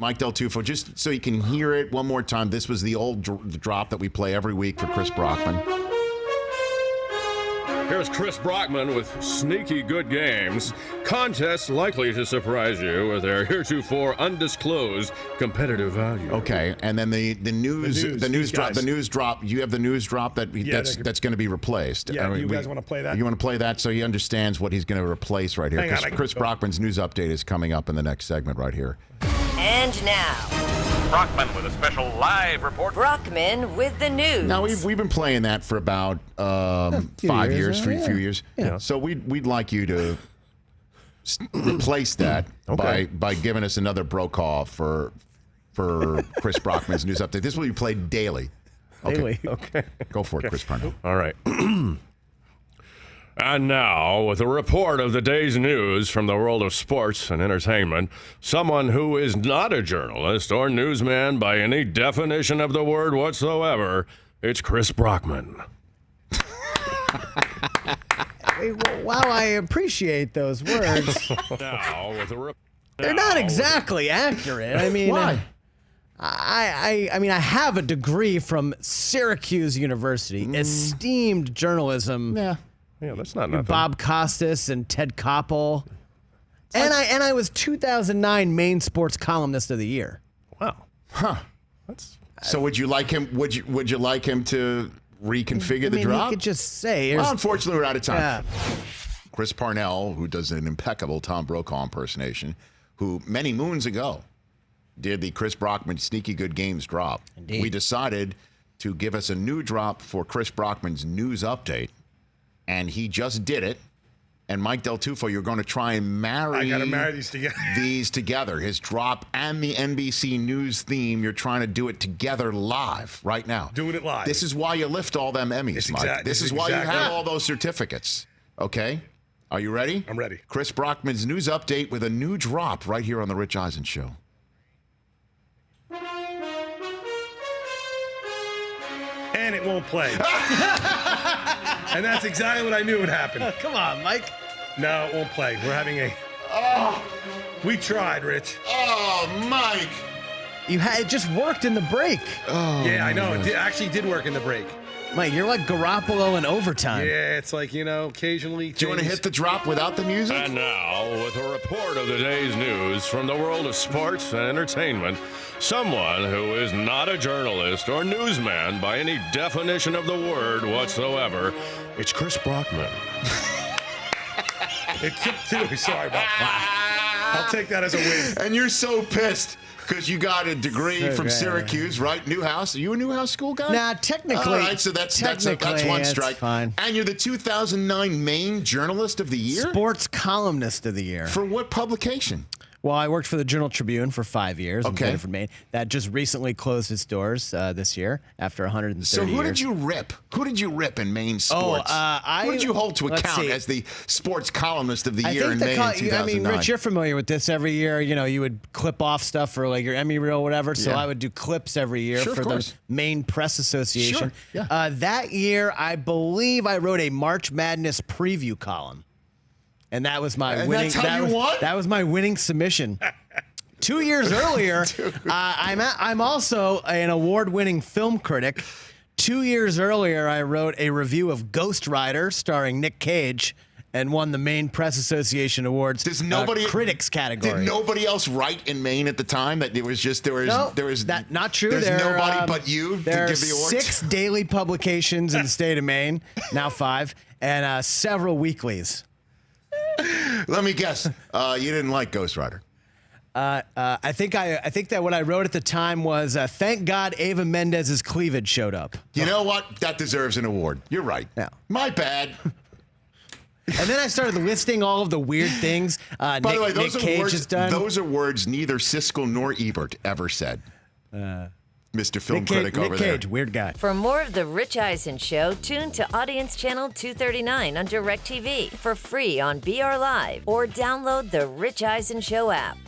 Mike Del Tufo, just so you can hear it one more time. This was the old drop that we play every week for Chris Brockman. Here's Chris Brockman with sneaky good games. Contests likely to surprise you with their heretofore undisclosed competitive value. Okay, and then the news drop. You have the news drop that's going to be replaced. Yeah, you guys want to play that? You want to play that so he understands what he's going to replace right here. Chris Brockman's news update is coming up in the next segment right here. And now, Brockman with a special live report. Brockman with the news. Now we've been playing that for about 5 years, a few years. Yeah. So we'd like you to replace that by giving us another Brokaw for Chris Brockman's news update. This will be played daily. Daily, okay. Go for it, Chris Parnell. All right. And now, with a report of the day's news from the world of sports and entertainment, someone who is not a journalist or newsman by any definition of the word whatsoever, it's Chris Brockman. Wow, I appreciate those words. Now, with They're not exactly accurate. I mean, Why? I mean, I have a degree from Syracuse University, esteemed journalism. Yeah, that's not nothing. Bob Costas and Ted Koppel. And I was 2009 Maine Sports Columnist of the Year. Wow. Huh. So would you like him? Would you like him to reconfigure the drop? He could just say. Well, unfortunately, we're out of time. Yeah. Chris Parnell, who does an impeccable Tom Brokaw impersonation, who many moons ago did the Chris Brockman Sneaky Good Games drop. Indeed. We decided to give us a new drop for Chris Brockman's news update. And he just did it. And Mike Del Tufo, you're going to try and I got to marry these together. His drop and the NBC News theme. You're trying to do it together live right now. Doing it live. This is why you lift all them Emmys, Mike. This is why you have all those certificates. Okay? Are you ready? I'm ready. Chris Brockman's news update with a new drop right here on The Rich Eisen Show. And it won't play. And that's exactly what I knew would happen. Come on, Mike. No, it won't play. We're having We tried, Rich. Oh, Mike. It just worked in the break. Oh, Yeah, I know. It actually did work in the break. Mike, you're like Garoppolo in overtime. Yeah, it's like, occasionally. Do you want to hit the drop without the music? And now, with a report of the day's news from the world of sports and entertainment, someone who is not a journalist or newsman by any definition of the word whatsoever, it's Chris Brockman. It took two. Sorry about that. I'll take that as a win. And you're so pissed because you got a degree from Syracuse, right? Newhouse. Are you a Newhouse school guy? Nah, technically. All right, so that's one strike. Fine. And you're the 2009 Maine Journalist of the Year? Sports Columnist of the Year. For what publication? Well, I worked for the Journal Tribune for 5 years in Bedford, Maine. That just recently closed its doors this year after 130 So who years. did you rip? Who did you rip in Maine sports? Who did you hold to account as the Sports Columnist of the Year in Maine in 2009? I mean, Rich, you're familiar with this. Every year, you would clip off stuff for like your Emmy reel or whatever. So I would do clips every year for the Maine Press Association. Sure. Yeah. That year, I believe I wrote a March Madness preview column. And that was my winning. That's how you won? That was my winning submission. 2 years earlier, I'm also an award-winning film critic. 2 years earlier, I wrote a review of Ghost Rider starring Nick Cage and won the Maine Press Association Awards critics category. Did nobody else write in Maine at the time? That it was just there was not true. There's nobody but you to there give the awards. 6 daily publications in the state of Maine, now 5, and several weeklies. Let me guess. You didn't like Ghost Rider. I think that what I wrote at the time was, thank God Ava Mendez's cleavage showed up. You know what? That deserves an award. You're right. Yeah. My bad. And then I started listing all of the weird things By the way, Nick Cage has done. Those are words neither Siskel nor Ebert ever said. Mr. Film Critic over there. Nick Cage, weird guy. For more of The Rich Eisen Show, tune to Audience Channel 239 on DirecTV for free on BR Live or download the Rich Eisen Show app.